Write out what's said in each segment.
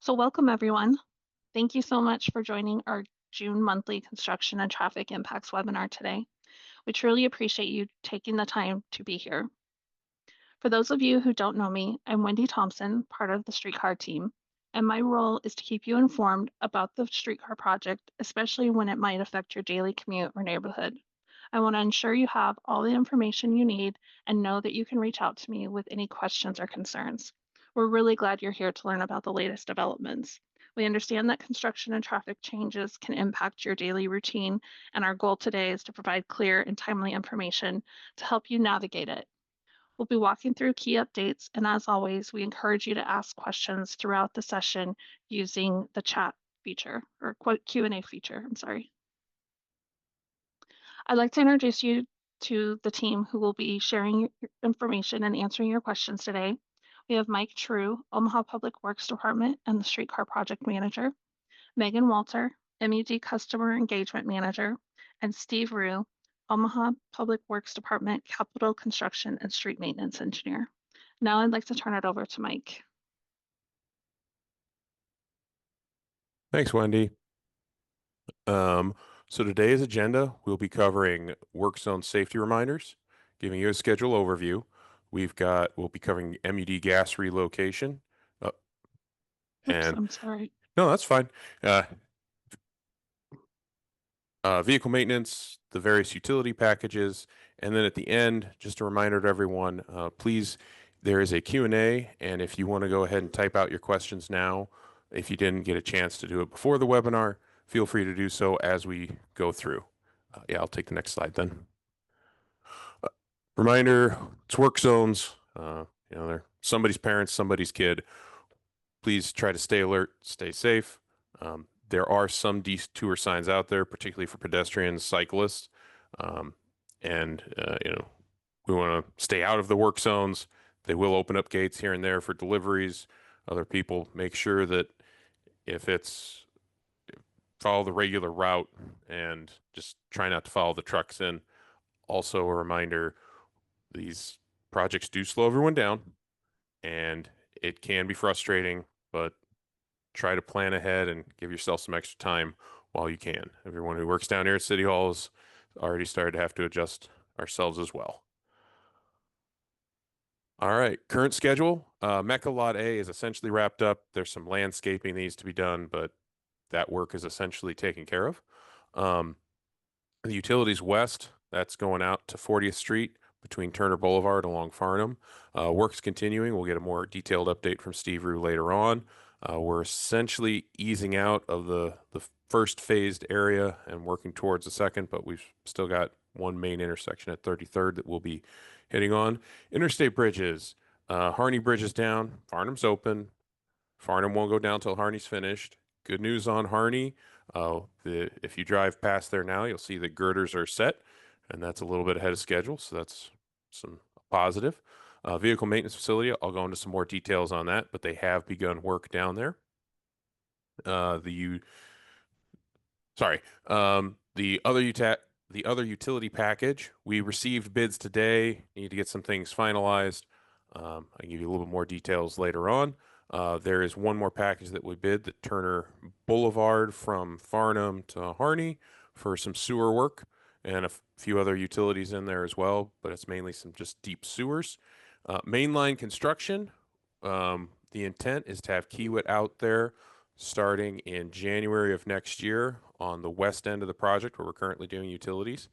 So welcome everyone. Thank you so much for joining our June monthly construction and traffic impacts webinar today. We truly appreciate you taking the time to be here. For those of you who don't know me, I'm Wendy Thompson, part of the Streetcar team, and my role is to keep you informed about the Streetcar project, especially when it might affect your daily commute or neighborhood. I want to ensure you have all the information you need and know that you can reach out to me with any questions or concerns. We're really glad you're here to learn about the latest developments. We understand that construction and traffic changes can impact your daily routine, and our goal today is to provide clear and timely information to help you navigate it. We'll be walking through key updates, and as always, we encourage you to ask questions throughout the session using the chat feature or Q&A feature, I'm sorry. I'd like to introduce you to the team who will be sharing your information and answering your questions today. We have Mike True, Omaha Public Works Department and the Streetcar Project Manager, Megan Walter, MUD Customer Engagement Manager, and Steve Rue, Omaha Public Works Department Capital Construction and Street Maintenance Engineer. Now I'd like to turn it over to Mike. Thanks, Wendy. So today's agenda, we'll be covering work zone safety reminders, giving you a schedule overview. We'll be covering MUD gas relocation. Oops, And I'm sorry. no, that's fine. Vehicle maintenance, the various utility packages, and then at the end, just a reminder to everyone, please, there is a Q&A, and if you want to go ahead and type out your questions now, if you didn't get a chance to do it before the webinar, feel free to do so as we go through. Yeah, I'll take the next slide then. Reminder, it's work zones. They're somebody's parents, somebody's kid. Please try to stay alert, stay safe. There are some detour signs out there, particularly for pedestrians, cyclists. And we want to stay out of the work zones. They will open up gates here and there for deliveries. Other people make sure that if it's follow the regular route and just try not to follow the trucks in. Also a reminder, these projects do slow everyone down and it can be frustrating, but try to plan ahead and give yourself some extra time while you can. Everyone who works down here at City Hall has already started to have to adjust ourselves as well. All right, current schedule. Mecca Lot A is essentially wrapped up. There's some landscaping that needs to be done, but that work is essentially taken care of. The Utilities West, that's going out to 40th Street between Turner Boulevard along Farnham. Work's continuing. We'll get a more detailed update from Steve Rue later on. We're essentially easing out of the first phased area and working towards the second, but we've still got one main intersection at 33rd that we'll be hitting on. Interstate bridges. Harney Bridge is down. Farnham's open. Farnham won't go down till Harney's finished. Good news on Harney. If you drive past there now, you'll see the girders are set, and that's a little bit ahead of schedule, so that's some positive. Vehicle maintenance facility, I'll go into some more details on that, but they have begun work down there. The other utility package, we received bids today. Need to get some things finalized. I can give you a little bit more details later on. There is one more package that we bid, the Turner Boulevard from Farnham to Harney for some sewer work and a few other utilities in there as well, but it's mainly some just deep sewers. Mainline construction, the intent is to have Kiewit out there starting in January of next year on the west end of the project where we're currently doing utilities.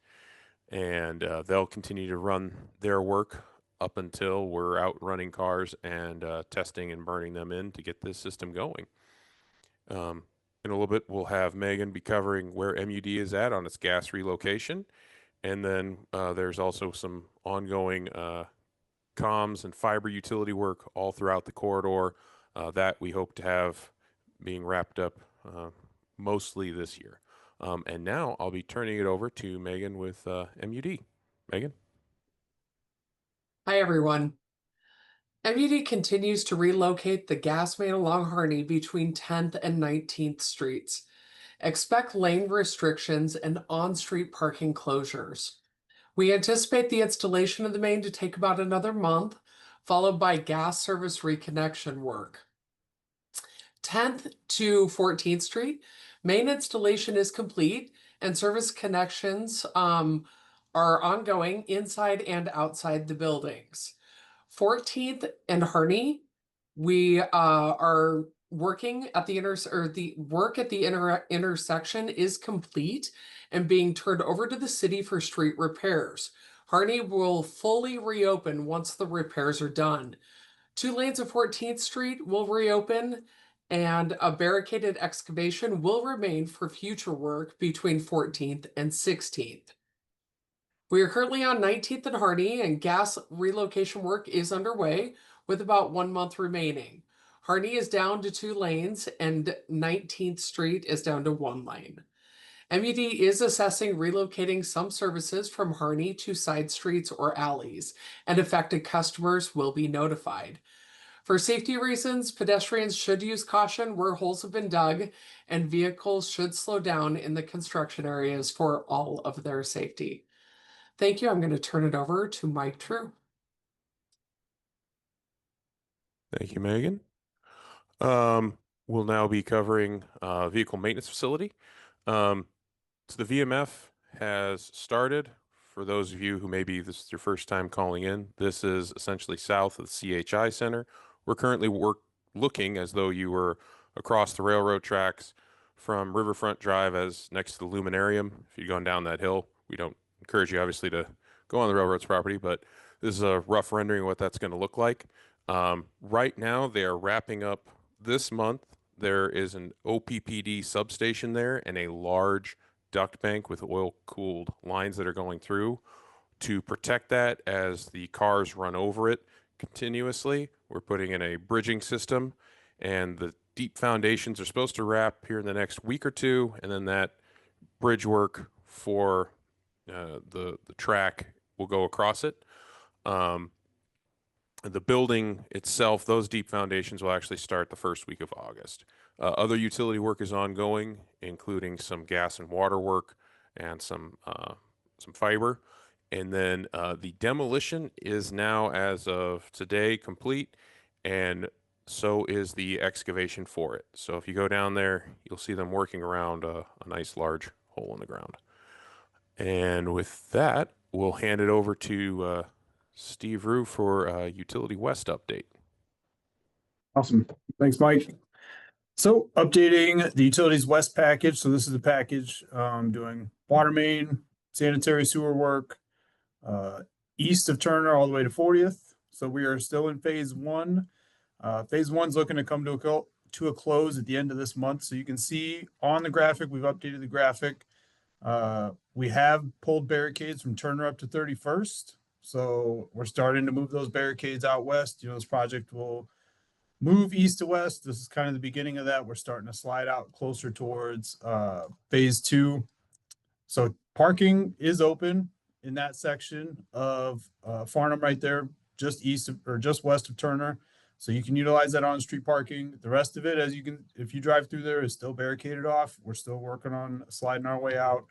And they'll continue to run their work up until we're out running cars and testing and burning them in to get this system going. In a little bit, we'll have Megan be covering where MUD is at on its gas relocation. And then there's also some ongoing comms and fiber utility work all throughout the corridor that we hope to have being wrapped up mostly this year. And now I'll be turning it over to Megan with MUD. Megan? Hi, everyone. MUD continues to relocate the gas main along Harney between 10th and 19th Streets. Expect lane restrictions and on-street parking closures. We anticipate the installation of the main to take about another month, followed by gas service reconnection work. 10th to 14th Street, main installation is complete and service connections are ongoing inside and outside the buildings. 14th and Harney, we are working at the intersection is complete and being turned over to the city for street repairs. Harney will fully reopen once the repairs are done. 2 lanes of 14th Street will reopen, and a barricaded excavation will remain for future work between 14th and 16th. We are currently on 19th and Harney, and gas relocation work is underway with about 1 month remaining. Harney is down to 2 lanes, and 19th Street is down to 1 lane. MUD is assessing relocating some services from Harney to side streets or alleys, and affected customers will be notified. For safety reasons, pedestrians should use caution where holes have been dug, and vehicles should slow down in the construction areas for all of their safety. Thank you. I'm going to turn it over to Mike True. Thank you, Megan. We'll now be covering vehicle maintenance facility. So the VMF has started. For those of you who maybe this is your first time calling in, this is essentially south of the CHI Center. We're currently looking as though you were across the railroad tracks from Riverfront Drive as next to the Luminarium. If you're going down that hill, we don't encourage you obviously to go on the railroad's property, but this is a rough rendering of what that's going to look like. Right now, they are wrapping up this month. There is an OPPD substation there and a large duct bank with oil-cooled lines that are going through to protect that as the cars run over it continuously. We're putting in a bridging system, and the deep foundations are supposed to wrap here in the next week or two, and then that bridge work for the track will go across it. The building itself, those deep foundations will actually start the first week of August. Other utility work is ongoing, including some gas and water work and some fiber. And then the demolition is now, as of today, complete, and so is the excavation for it. So if you go down there, you'll see them working around a nice large hole in the ground. And with that, we'll hand it over to Steve Rue for Utility West update. Awesome. Thanks, Mike. So updating the Utilities West package. So this is the package doing water main, sanitary sewer work, east of Turner all the way to 40th. So we are still in phase 1. Phase 1's looking to come to a close at the end of this month. So you can see on the graphic, we've updated the graphic. We have pulled barricades from Turner up to 31st. So we're starting to move those barricades out west. You know, this project will move east to west. This is kind of the beginning of that. We're starting to slide out closer towards phase 2. So parking is open in that section of Farnham right there, just east of, or just west of Turner. So you can utilize that on street parking. The rest of it, as you can, if you drive through there, is still barricaded off. We're still working on sliding our way out.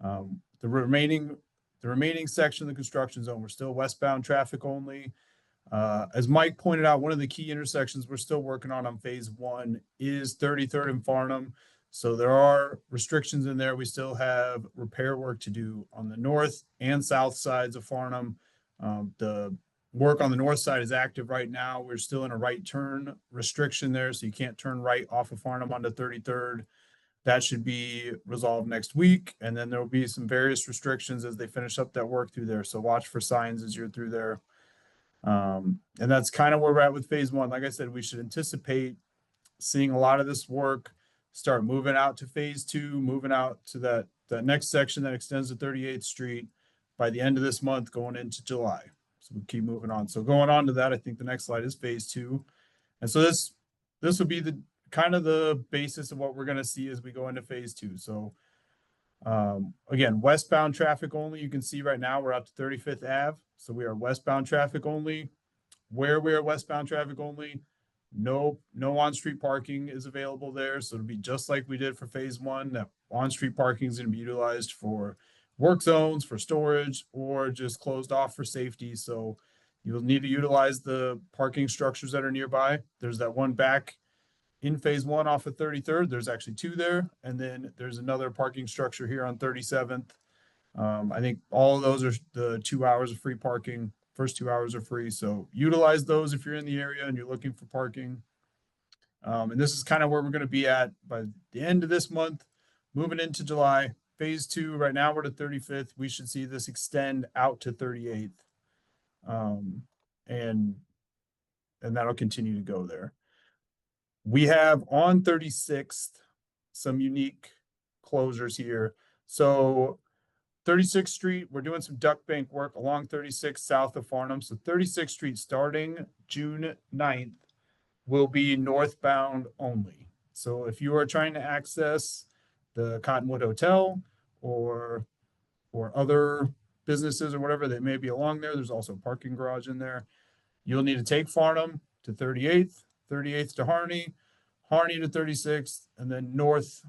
The remaining section of the construction zone, we're still westbound traffic only. As Mike pointed out, one of the key intersections we're still working on phase 1 is 33rd and Farnham. So there are restrictions in there. We still have repair work to do on the north and south sides of Farnham. The work on the north side is active right now. We're still in a right turn restriction there, so you can't turn right off of Farnham onto 33rd. That should be resolved next week, and then there will be some various restrictions as they finish up that work through there. So watch for signs as you're through there. And that's kind of where we're at with phase 1. Like I said, we should anticipate seeing a lot of this work start moving out to phase 2, moving out to that next section that extends to 38th Street by the end of this month, going into July. So we keep moving on. So going on to that, I think the next slide is phase 2. And so this will be the kind of the basis of what we're going to see as we go into phase 2. So again, westbound traffic only. You can see right now we're up to 35th Ave. So we are westbound traffic only. Where we are westbound traffic only, no on-street parking is available there. So it'll be just like we did for phase 1. That on-street parking is going to be utilized for work zones, for storage, or just closed off for safety. So you'll need to utilize the parking structures that are nearby. There's that one back in phase one off of 33rd. There's actually two there. And then there's another parking structure here on 37th. I think all of those are the 2 hours of free parking. First 2 hours are free. So utilize those if you're in the area and you're looking for parking. And this is kind of where we're going to be at by the end of this month, moving into July. Phase two, right now we're to 35th. We should see this extend out to 38th. And that'll continue to go there. We have on 36th some unique closures here. So 36th Street, we're doing some duck bank work along 36th south of Farnham. So 36th Street starting June 9th will be northbound only. So if you are trying to access the Cottonwood Hotel or other businesses or whatever that may be along there, there's also a parking garage in there. You'll need to take Farnham to 38th, 38th to Harney, Harney to 36th, and then north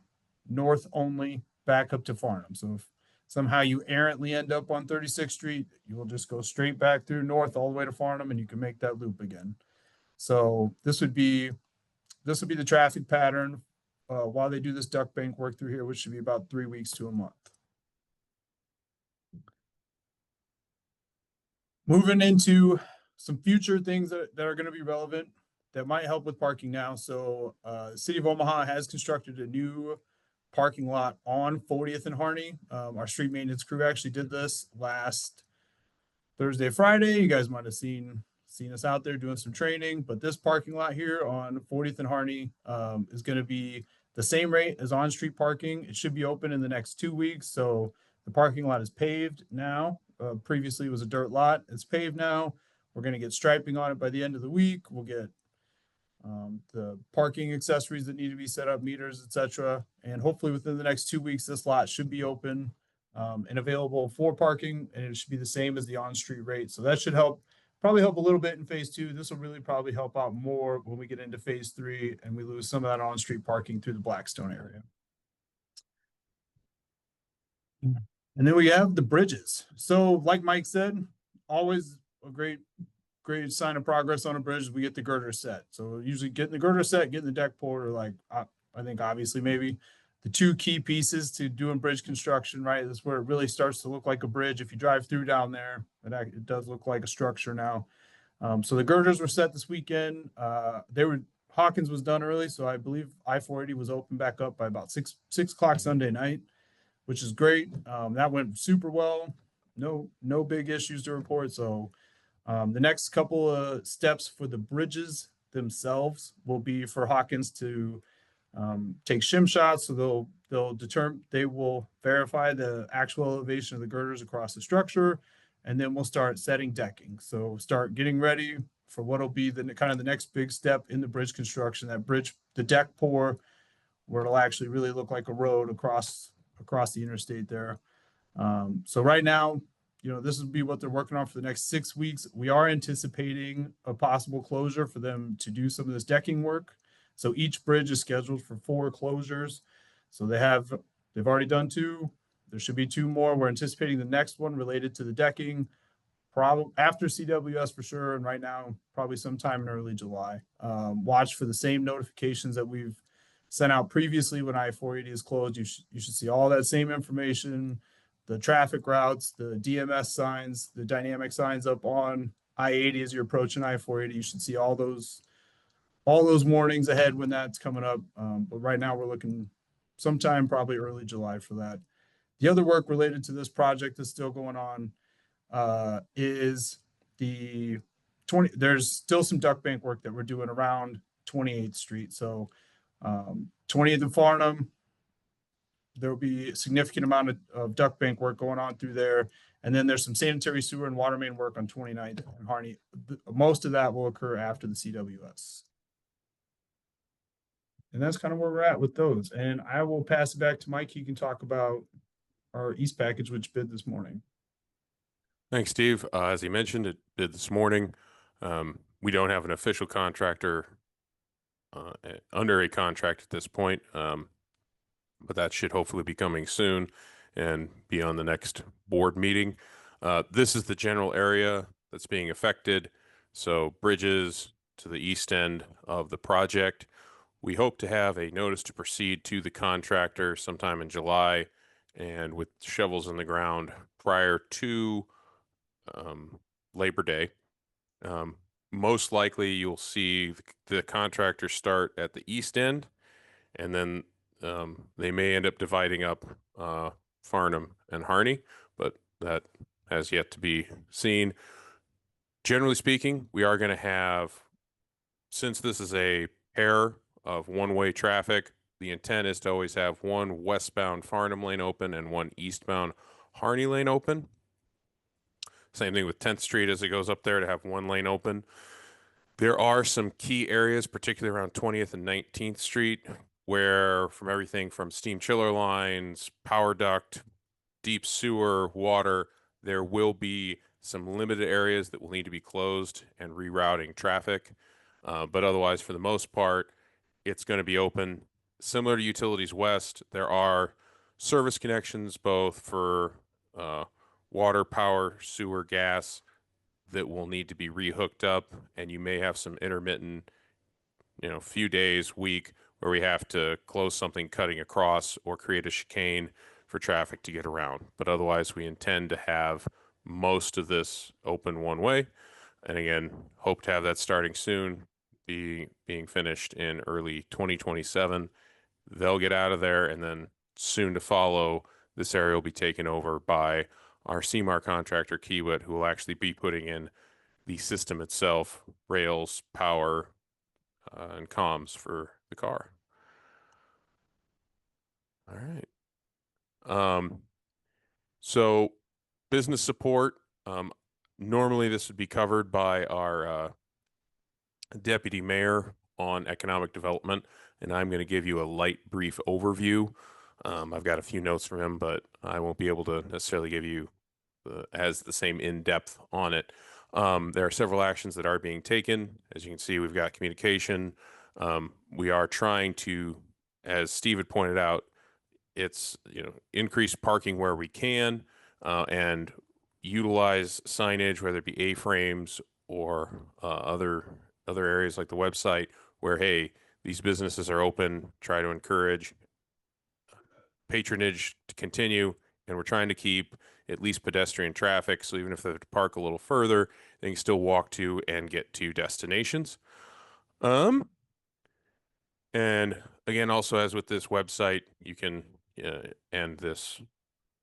only back up to Farnham. So if somehow you errantly end up on 36th Street, you will just go straight back through north all the way to Farnham and you can make that loop again. So this would be the traffic pattern while they do this duck bank work through here, which should be about 3 weeks to a month. Moving into some future things that are going to be relevant that might help with parking now. So the city of Omaha has constructed a new parking lot on 40th and Harney. Our street maintenance crew actually did this last Thursday, Friday. You guys might have seen us out there doing some training, but this parking lot here on 40th and Harney is going to be the same rate as on-street parking. It should be open in the next 2 weeks. So the parking lot is paved now. Previously it was a dirt lot. It's paved now. We're going to get striping on it by the end of the week. We'll get the parking accessories that need to be set up, meters, etc. And hopefully within the next 2 weeks, this lot should be open and available for parking, and it should be the same as the on-street rate. So that should probably help a little bit in phase two. This will really probably help out more when we get into phase three and we lose some of that on-street parking through the Blackstone area. And then we have the bridges. So like Mike said, always a great sign of progress on a bridge is we get the girder set. So usually getting the girder set, getting the deck poured are like, I think obviously maybe the two key pieces to doing bridge construction, right? That's where it really starts to look like a bridge. If you drive through down there, it does look like a structure now. So the girders were set this weekend. Hawkins was done early. So I believe I-480 was open back up by about 6 o'clock Sunday night, which is great. That went super well. No big issues to report. So the next couple of steps for the bridges themselves will be for Hawkins to take shim shots. So they will verify the actual elevation of the girders across the structure, and then we'll start setting decking. So start getting ready for what'll be the next big step in the bridge construction. The deck pour, where it'll actually really look like a road across the interstate there. So right now, this would be what they're working on for the next 6 weeks. We are anticipating a possible closure for them to do some of this decking work. So each bridge is scheduled for 4 closures. So they've already done 2. There should be 2 more. We're anticipating the next one related to the decking, probably after CWS for sure. And right now, probably sometime in early July. Watch for the same notifications that we've sent out previously when I-480 is closed. You should see all that same information, the traffic routes, the DMS signs, the dynamic signs up on I-80 as you're approaching I-480. You should see all those warnings ahead when that's coming up. But right now we're looking sometime probably early July for that. The other work related to this project that's still going on is there's still some duck bank work that we're doing around 28th Street. So 28th and Farnham, there will be a significant amount of duck bank work going on through there. And then there's some sanitary sewer and water main work on 29th and Harney. Most of that will occur after the CWS. And that's kind of where we're at with those. And I will pass it back to Mike. He can talk about our East package, which bid this morning. Thanks, Steve. As he mentioned, it bid this morning. We don't have an official contractor under a contract at this point, but that should hopefully be coming soon and be on the next board meeting. This is the general area that's being affected. So bridges to the east end of the project. We hope to have a notice to proceed to the contractor sometime in July, and with shovels in the ground prior to Labor Day. Most likely you'll see the contractor start at the east end, and then they may end up dividing up Farnham and Harney, but that has yet to be seen. Generally speaking, we are going to have, since this is a pair of one-way traffic, the intent is to always have one westbound Farnham lane open and one eastbound Harney lane open. Same thing with 10th Street as it goes up there, to have one lane open. There are some key areas, particularly around 20th and 19th Street, where from everything from steam chiller lines, power duct, deep sewer, water, there will be some limited areas that will need to be closed and rerouting traffic. But otherwise, for the most part, it's going to be open. Similar to Utilities West, there are service connections both for water, power, sewer, gas that will need to be rehooked up, and you may have some intermittent, few days, week, where we have to close something cutting across or create a chicane for traffic to get around. But otherwise, we intend to have most of this open one way. And again, hope to have that starting soon, being finished in early 2027. They'll get out of there, and then soon to follow, this area will be taken over by our CMAR contractor, Kiewit, who will actually be putting in the system itself, rails, power, and comms for the car. All right. So business support, normally this would be covered by our deputy mayor on economic development, and I'm going to give you a light brief overview. I've got a few notes from him, but I won't be able to necessarily give you the same in-depth on it. There are several actions that are being taken. As you can see, we've got communication. We are trying to, as Steve had pointed out, it's increase parking where we can, and utilize signage, whether it be A-frames or other areas like the website, where, hey, these businesses are open. Try to encourage patronage to continue, and we're trying to keep at least pedestrian traffic, so even if they have to park a little further, they can still walk to and get to destinations. And again, also, as with this website, you can and this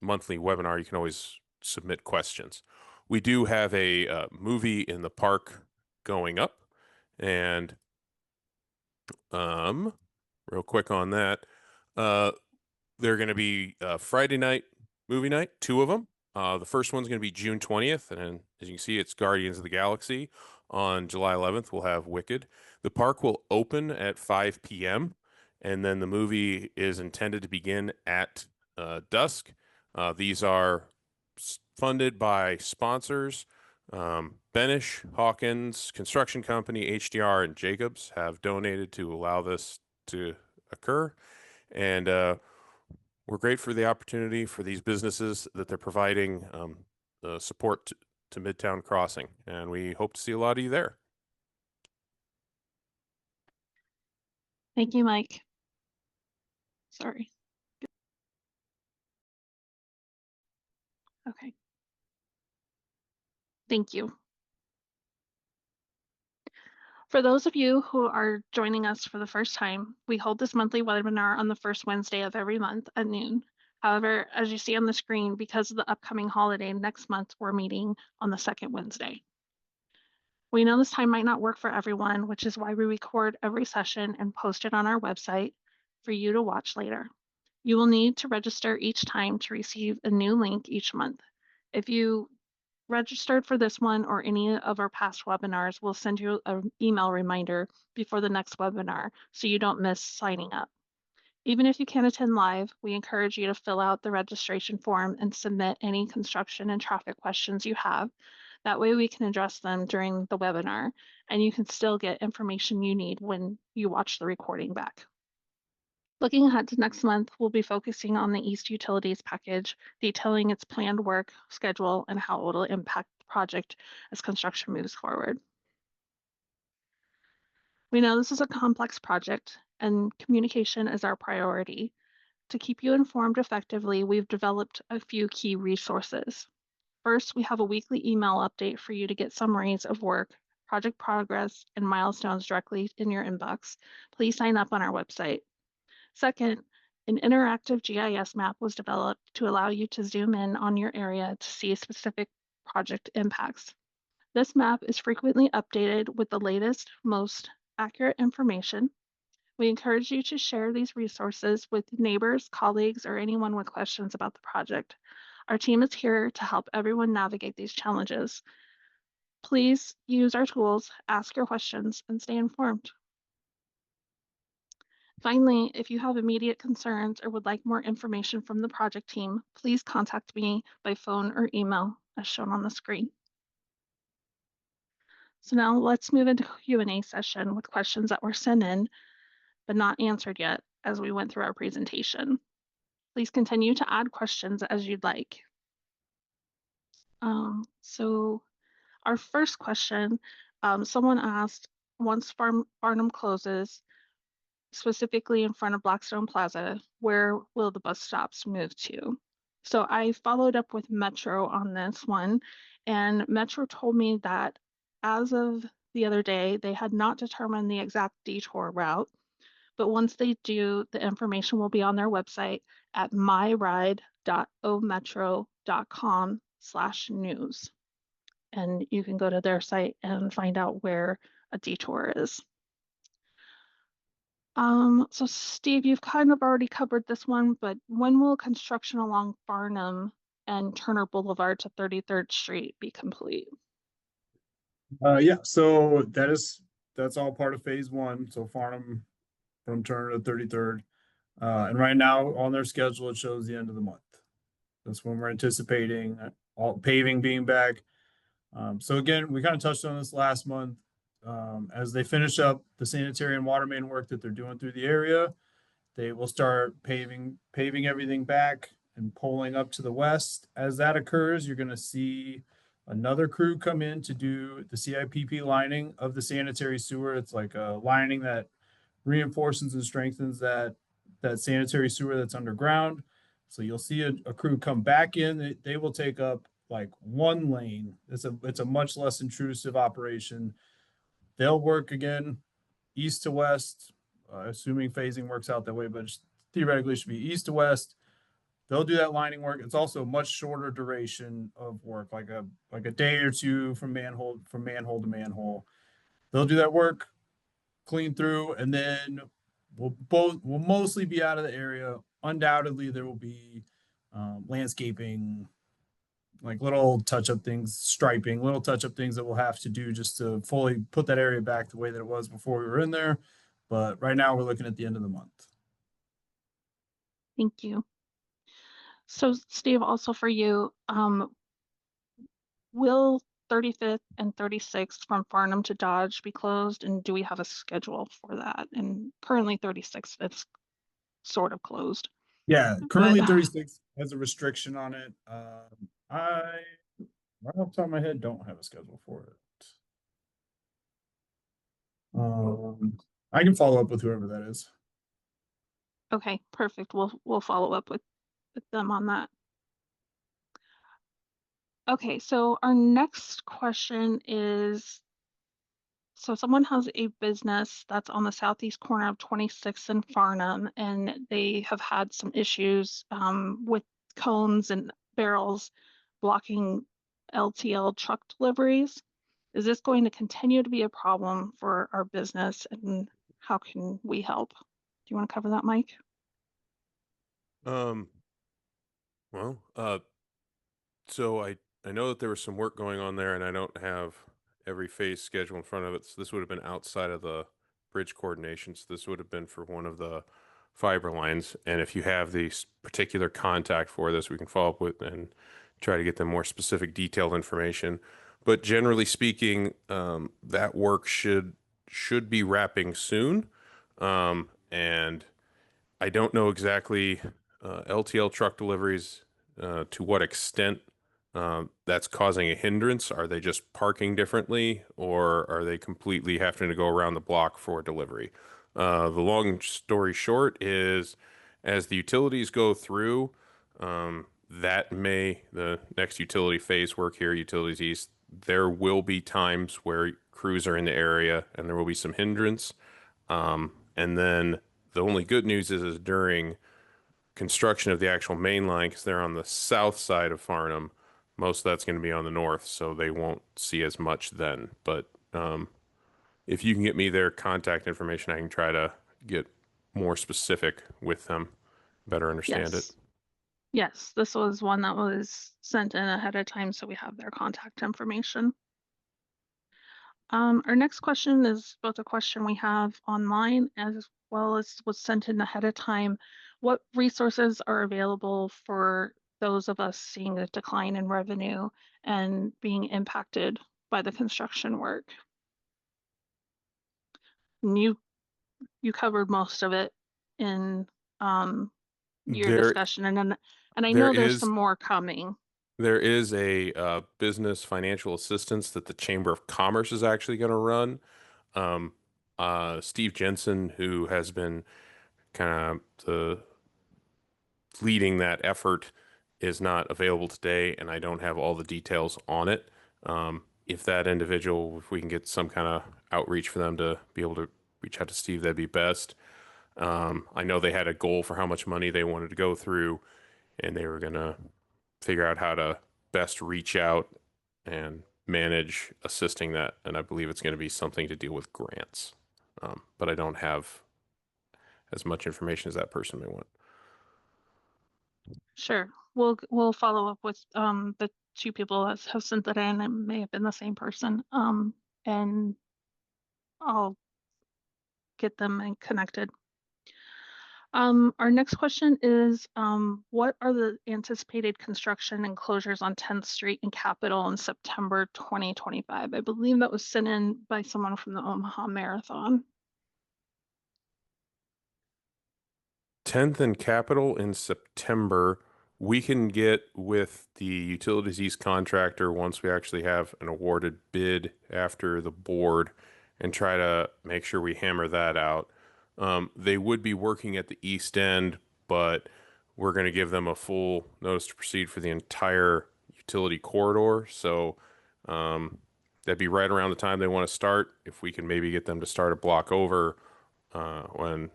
monthly webinar, you can always submit questions. We do have a movie in the park going up, and real quick on that, they're going to be Friday night movie night, 2 of them. The first one's going to be June 20th, and then, as you can see, it's Guardians of the Galaxy. On July 11th, we'll have Wicked. The park will open at 5 p.m., and then the movie is intended to begin at dusk. These are funded by sponsors. Benish, Hawkins, Construction Company, HDR, and Jacobs have donated to allow this to occur. And we're great for the opportunity for these businesses that they're providing the support to Midtown Crossing. And we hope to see a lot of you there. Thank you, Mike. Sorry. Okay. Thank you. For those of you who are joining us for the first time, we hold this monthly webinar on the first Wednesday of every month at noon. However, as you see on the screen, because of the upcoming holiday next month, we're meeting on the second Wednesday. We know this time might not work for everyone, which is why we record every session and post it on our website for you to watch later. You will need to register each time to receive a new link each month. If you registered for this one or any of our past webinars, we'll send you an email reminder before the next webinar so you don't miss signing up. Even if you can't attend live, we encourage you to fill out the registration form and submit any construction and traffic questions you have. That way we can address them during the webinar, and you can still get information you need when you watch the recording back. Looking ahead to next month, we'll be focusing on the East Utilities package, detailing its planned work schedule and how it will impact the project as construction moves forward. We know this is a complex project, and communication is our priority. To keep you informed effectively, we've developed a few key resources. First, we have a weekly email update for you to get summaries of work, project progress, and milestones directly in your inbox. Please sign up on our website. Second, an interactive GIS map was developed to allow you to zoom in on your area to see specific project impacts. This map is frequently updated with the latest, most accurate information. We encourage you to share these resources with neighbors, colleagues, or anyone with questions about the project. Our team is here to help everyone navigate these challenges. Please use our tools, ask your questions, and stay informed. Finally, if you have immediate concerns or would like more information from the project team, please contact me by phone or email as shown on the screen. So now let's move into Q&A session with questions that were sent in but not answered yet as we went through our presentation. Please continue to add questions as you'd like. So our first question, someone asked, once Farnham closes, specifically in front of Blackstone Plaza, where will the bus stops move to? So I followed up with Metro on this one, and Metro told me that as of the other day, they had not determined the exact detour route, but once they do, the information will be on their website at myride.ometro.com/news. And you can go to their site and find out where a detour is. So Steve, you've kind of already covered this one, but when will construction along Farnham and Turner Boulevard to 33rd Street be complete? Yeah, so that's all part of phase one. So Farnham from Turner to 33rd. And right now on their schedule, it shows the end of the month. That's when we're anticipating all paving being back. So again, we kind of touched on this last month. As they finish up the sanitary and water main work that they're doing through the area, they will start paving everything back and pulling up to the west. As that occurs, you're going to see another crew come in to do the CIPP lining of the sanitary sewer. It's like a lining that reinforces and strengthens that sanitary sewer that's underground. So you'll see a crew come back in. They will take up like one lane. It's a much less intrusive operation. They'll work again east to west, assuming phasing works out that way, but theoretically it should be east to west. They'll do that lining work. It's also a much shorter duration of work, like a day or two from manhole to manhole. They'll do that work, clean through, and then we'll mostly be out of the area. Undoubtedly, there will be landscaping, like little touch-up things, striping, little touch-up things that we'll have to do just to fully put that area back the way that it was before we were in there. But right now, we're looking at the end of the month. Thank you. So Steve, also for you, will 35th and 36th from Farnham to Dodge be closed, and do we have a schedule for that? And currently 36th is sort of closed. Yeah, currently But 36 has a restriction on it. I, right off the top of my head, don't have a schedule for it. I can follow up with whoever that is. okay, perfect. We'll follow up with them on that. Okay, so our next question is, so someone has a business that's on the southeast corner of 26th and Farnham, and they have had some issues with cones and barrels blocking LTL truck deliveries. Is this going to continue to be a problem for our business, and how can we help? Do you want to cover that, Mike? Well, so I know that there was some work going on there, and I don't have every phase schedule in front of it. So this would have been outside of the bridge coordination. So this would have been for one of the fiber lines. And if you have the particular contact for this, we can follow up with and try to get them more specific, detailed information. But generally speaking, that work should be wrapping soon. And I don't know exactly LTL truck deliveries to what extent that's causing a hindrance. Are they just parking differently, or are they completely having to go around the block for delivery? The long story short is, as the utilities go through, the next utility phase work here, Utilities East, there will be times where crews are in the area and there will be some hindrance. And then the only good news is during construction of the actual main line, because they're on the south side of Farnham, most of that's going to be on the north, so they won't see as much then. But if you can get me their contact information, I can try to get more specific with them, better understand it. Yes. Yes, this was one that was sent in ahead of time, so we have their contact information. Our next question is both a question we have online as well as was sent in ahead of time. What resources are available for those of us seeing a decline in revenue and being impacted by the construction work? And you covered most of it in your There, discussion, and I there know there's some is more coming. there is a business financial assistance that the Chamber of Commerce is actually going to run. Um, Steve Jensen, who has been kind of the leading that effort, is not available today, and I don't have all the details on it. If that individual, if we can get some kind of outreach for them to be able to reach out to Steve, that'd be best. I know they had a goal for how much money they wanted to go through, and they were going to figure out how to best reach out and manage assisting that. And I believe it's going to be something to deal with grants. But I don't have as much information as that person may want. Sure. We'll follow up with the two people that have sent that in. It may have been the same person. And I'll get them and connected. Our next question is what are the anticipated construction and closures on 10th Street and Capitol in September 2025? I believe that was sent in by someone from the Omaha Marathon. 10th and Capitol in September. We can get with the Utilities East contractor once we actually have an awarded bid after the board and try to make sure we hammer that out. They would be working at the east end, but we're going to give them a full notice to proceed for the entire utility corridor. So that'd be right around the time they want to start. If we can maybe get them to start a block over when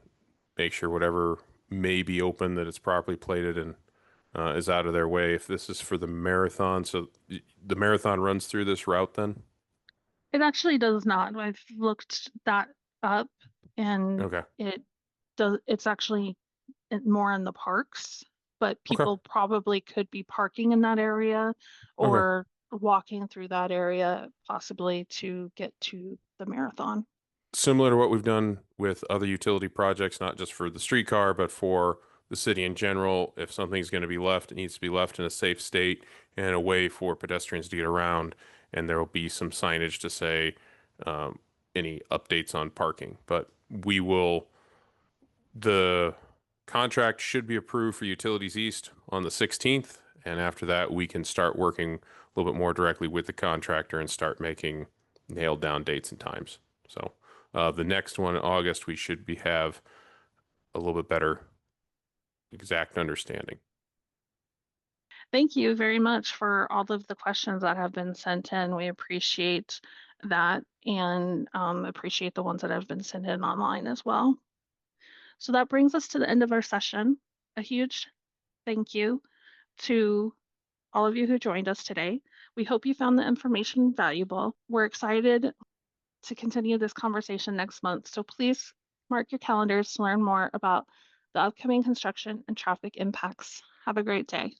make sure whatever may be open, that it's properly plated and is out of their way. If this is for the marathon, so the marathon runs through this route then? It actually does not. I've looked that up and Okay. it's actually more in the parks, but Okay. people probably could be parking in that area or walking through that area possibly to get to the marathon. Similar to what we've done with other utility projects, not just for the streetcar, but for the city in general. If something's going to be left, it needs to be left in a safe state and a way for pedestrians to get around. And there will be some signage to say any updates on parking. But the contract should be approved for Utilities East on the 16th. And after that, we can start working a little bit more directly with the contractor and start making nailed down dates and times. So the next one in August, we should have a little bit better exact understanding. Thank you very much for all of the questions that have been sent in. We appreciate that and appreciate the ones that have been sent in online as well. So that brings us to the end of our session. A huge thank you to all of you who joined us today. We hope you found the information valuable. We're excited to continue this conversation next month. So please mark your calendars to learn more about the upcoming construction and traffic impacts. Have a great day.